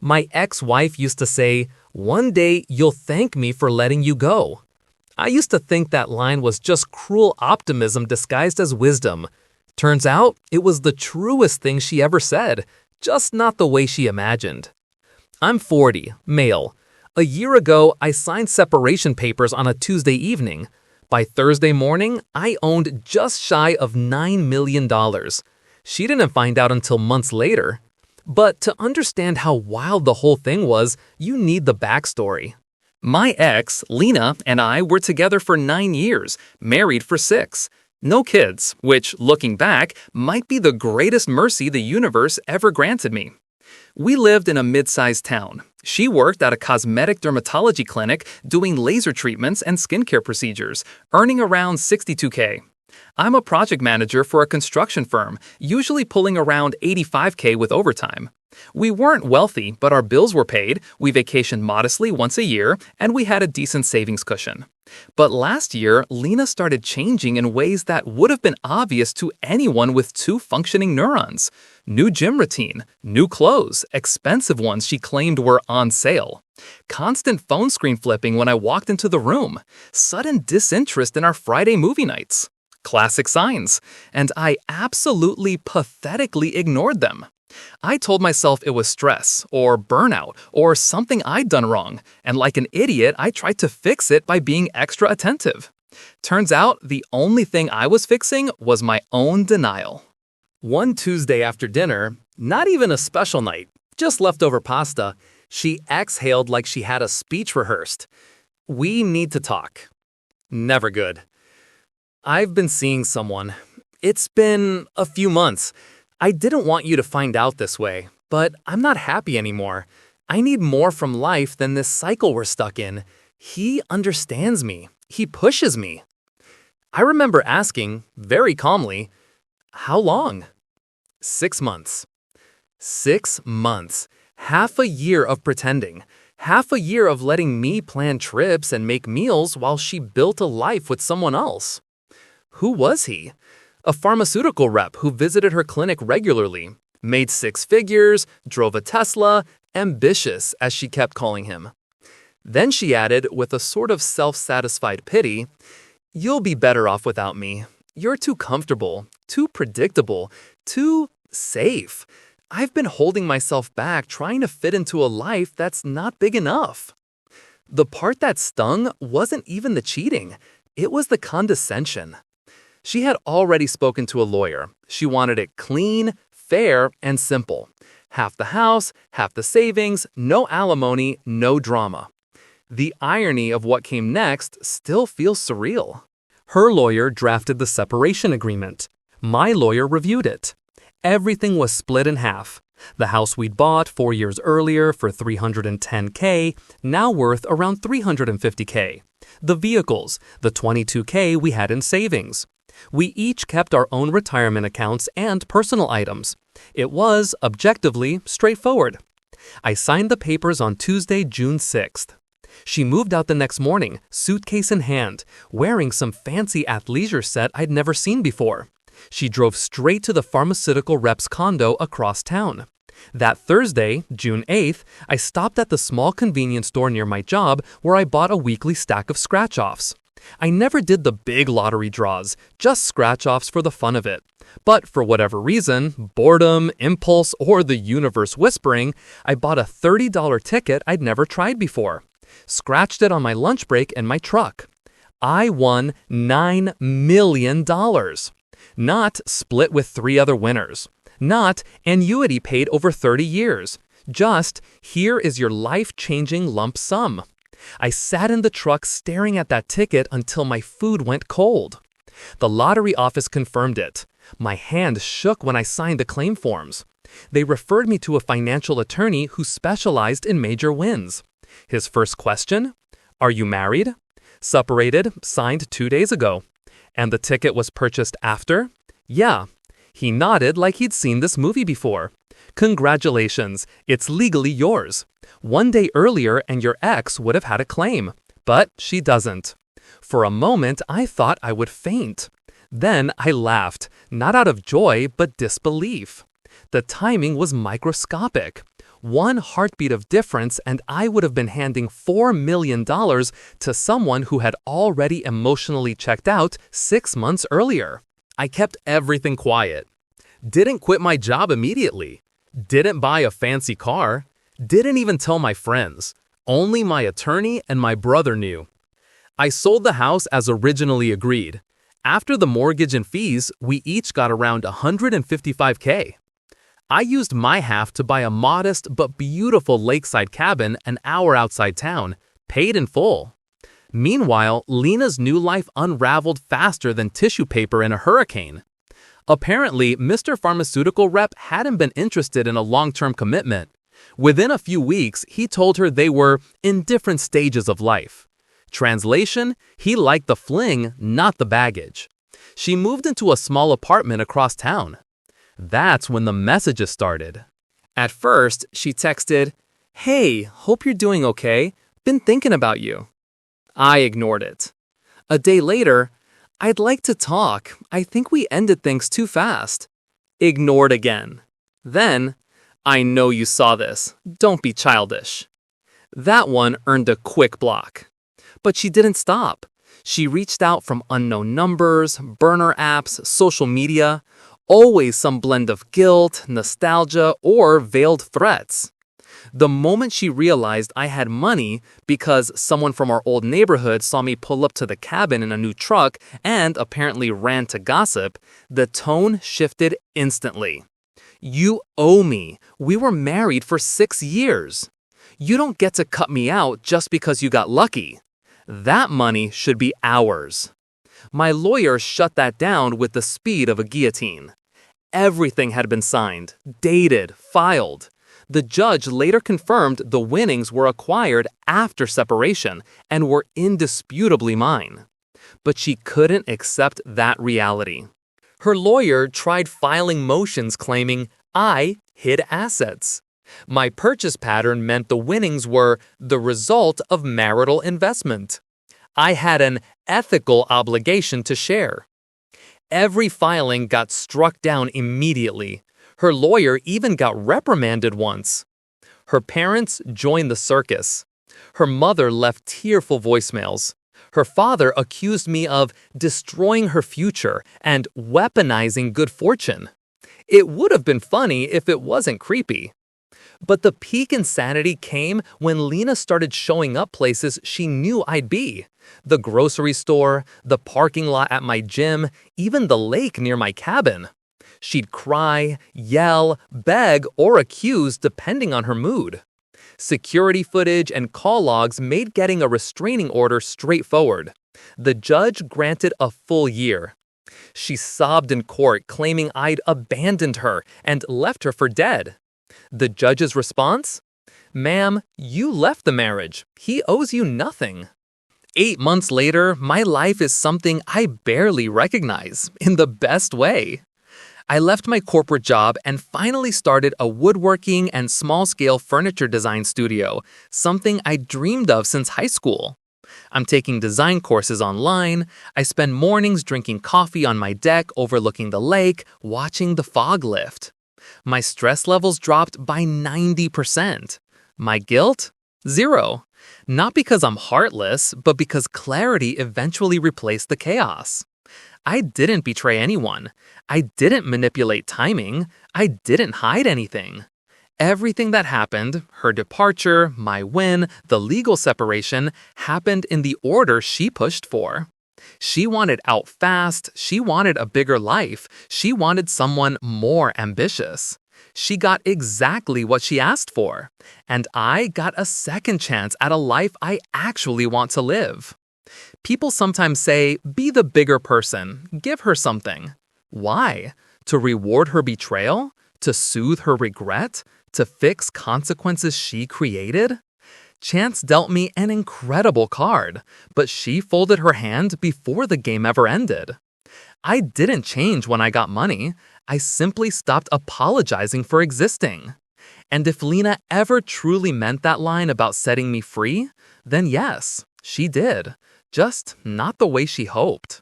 My ex-wife used to say, "One day you'll thank me for letting you go." I used to think that line was just cruel optimism disguised as wisdom. Turns out, it was the truest thing she ever said, just not the way she imagined. I'm 40, male. A year ago, I signed separation papers on a Tuesday evening. By Thursday morning, I owned just shy of $9 million. She didn't find out until months later. But to understand how wild the whole thing was, you need the backstory. My ex, Lena, and I were together for 9 years, married for 6. No kids, which, looking back, might be the greatest mercy the universe ever granted me. We lived in a mid-sized town. She worked at a cosmetic dermatology clinic doing laser treatments and skincare procedures, earning around $62K. I'm a project manager for a construction firm, usually pulling around $85K with overtime. We weren't wealthy, but our bills were paid, we vacationed modestly once a year, and we had a decent savings cushion. But last year, Lena started changing in ways that would have been obvious to anyone with 2 functioning neurons. New gym routine, new clothes, expensive ones she claimed were on sale. Constant phone screen flipping when I walked into the room. Sudden disinterest in our Friday movie nights. Classic signs, and I absolutely pathetically ignored them. I told myself it was stress, or burnout, or something I'd done wrong, and like an idiot, I tried to fix it by being extra attentive. Turns out, the only thing I was fixing was my own denial. One Tuesday after dinner, not even a special night, just leftover pasta, she exhaled like she had a speech rehearsed. "We need to talk." Never good. "I've been seeing someone. It's been a few months. I didn't want you to find out this way, but I'm not happy anymore. I need more from life than this cycle we're stuck in. He understands me. He pushes me." I remember asking, very calmly, "How long?" 6 months. 6 months. Half a year of pretending. Half a year of letting me plan trips and make meals while she built a life with someone else. Who was he? A pharmaceutical rep who visited her clinic regularly, made 6 figures, drove a Tesla, ambitious, as she kept calling him. Then she added, with a sort of self-satisfied pity, "You'll be better off without me. You're too comfortable, too predictable, too safe. I've been holding myself back trying to fit into a life that's not big enough." The part that stung wasn't even the cheating. It was the condescension. She had already spoken to a lawyer. She wanted it clean, fair, and simple. Half the house, half the savings, no alimony, no drama. The irony of what came next still feels surreal. Her lawyer drafted the separation agreement. My lawyer reviewed it. Everything was split in half. The house we'd bought 4 years earlier for $310K, now worth around $350K. The vehicles, the $22K we had in savings. We each kept our own retirement accounts and personal items. It was, objectively, straightforward. I signed the papers on Tuesday, June 6th. She moved out the next morning, suitcase in hand, wearing some fancy athleisure set I'd never seen before. She drove straight to the pharmaceutical rep's condo across town. That Thursday, June 8th, I stopped at the small convenience store near my job where I bought a weekly stack of scratch-offs. I never did the big lottery draws, just scratch-offs for the fun of it. But for whatever reason, boredom, impulse, or the universe whispering, I bought a $30 ticket I'd never tried before. Scratched it on my lunch break in my truck. I won $9 million. Not split with 3 other winners. Not annuity paid over 30 years. Just, here is your life-changing lump sum. I sat in the truck staring at that ticket until my food went cold. The lottery office confirmed it. My hand shook when I signed the claim forms. They referred me to a financial attorney who specialized in major wins. His first question? "Are you married?" "Separated, signed 2 days ago." "And the ticket was purchased after?" "Yeah." He nodded like he'd seen this movie before. "Congratulations, it's legally yours. 1 day earlier and your ex would have had a claim, but she doesn't." For a moment, I thought I would faint. Then I laughed, not out of joy, but disbelief. The timing was microscopic. One heartbeat of difference and I would have been handing $4 million to someone who had already emotionally checked out 6 months earlier. I kept everything quiet. Didn't quit my job immediately. Didn't buy a fancy car. Didn't even tell my friends. Only my attorney and my brother knew. I sold the house as originally agreed. After the mortgage and fees, we each got around $155K. I used my half to buy a modest but beautiful lakeside cabin an hour outside town, paid in full. Meanwhile, Lena's new life unraveled faster than tissue paper in a hurricane. Apparently, Mr. Pharmaceutical Rep hadn't been interested in a long-term commitment. Within a few weeks, he told her they were in different stages of life. Translation, he liked the fling, not the baggage. She moved into a small apartment across town. That's when the messages started. At first, she texted, "Hey, hope you're doing okay. Been thinking about you." I ignored it. A day later, "I'd like to talk. I think we ended things too fast." Ignored again. Then, "I know you saw this. Don't be childish." That one earned a quick block. But she didn't stop. She reached out from unknown numbers, burner apps, social media, always some blend of guilt, nostalgia, or veiled threats. The moment she realized I had money because someone from our old neighborhood saw me pull up to the cabin in a new truck and apparently ran to gossip, the tone shifted instantly. "You owe me. We were married for 6 years. You don't get to cut me out just because you got lucky. That money should be ours." My lawyer shut that down with the speed of a guillotine. Everything had been signed, dated, filed. The judge later confirmed the winnings were acquired after separation and were indisputably mine. But she couldn't accept that reality. Her lawyer tried filing motions claiming I hid assets. My purchase pattern meant the winnings were the result of marital investment. I had an ethical obligation to share. Every filing got struck down immediately. Her lawyer even got reprimanded once. Her parents joined the circus. Her mother left tearful voicemails. Her father accused me of destroying her future and weaponizing good fortune. It would have been funny if it wasn't creepy. But the peak insanity came when Lena started showing up places she knew I'd be. The grocery store, the parking lot at my gym, even the lake near my cabin. She'd cry, yell, beg, or accuse depending on her mood. Security footage and call logs made getting a restraining order straightforward. The judge granted a full year. She sobbed in court claiming I'd abandoned her and left her for dead. The judge's response? "Ma'am, you left the marriage. He owes you nothing." 8 months later, my life is something I barely recognize, in the best way. I left my corporate job and finally started a woodworking and small-scale furniture design studio, something I dreamed of since high school. I'm taking design courses online. I spend mornings drinking coffee on my deck overlooking the lake, watching the fog lift. My stress levels dropped by 90%. My guilt? 0. Not because I'm heartless, but because clarity eventually replaced the chaos. I didn't betray anyone. I didn't manipulate timing. I didn't hide anything. Everything that happened, her departure, my win, the legal separation, happened in the order she pushed for. She wanted out fast, she wanted a bigger life, she wanted someone more ambitious. She got exactly what she asked for, and I got a second chance at a life I actually want to live. People sometimes say, be the bigger person, give her something. Why? To reward her betrayal? To soothe her regret? To fix consequences she created? Chance dealt me an incredible card, but she folded her hand before the game ever ended. I didn't change when I got money. I simply stopped apologizing for existing. And if Lena ever truly meant that line about setting me free, then yes, she did. Just not the way she hoped.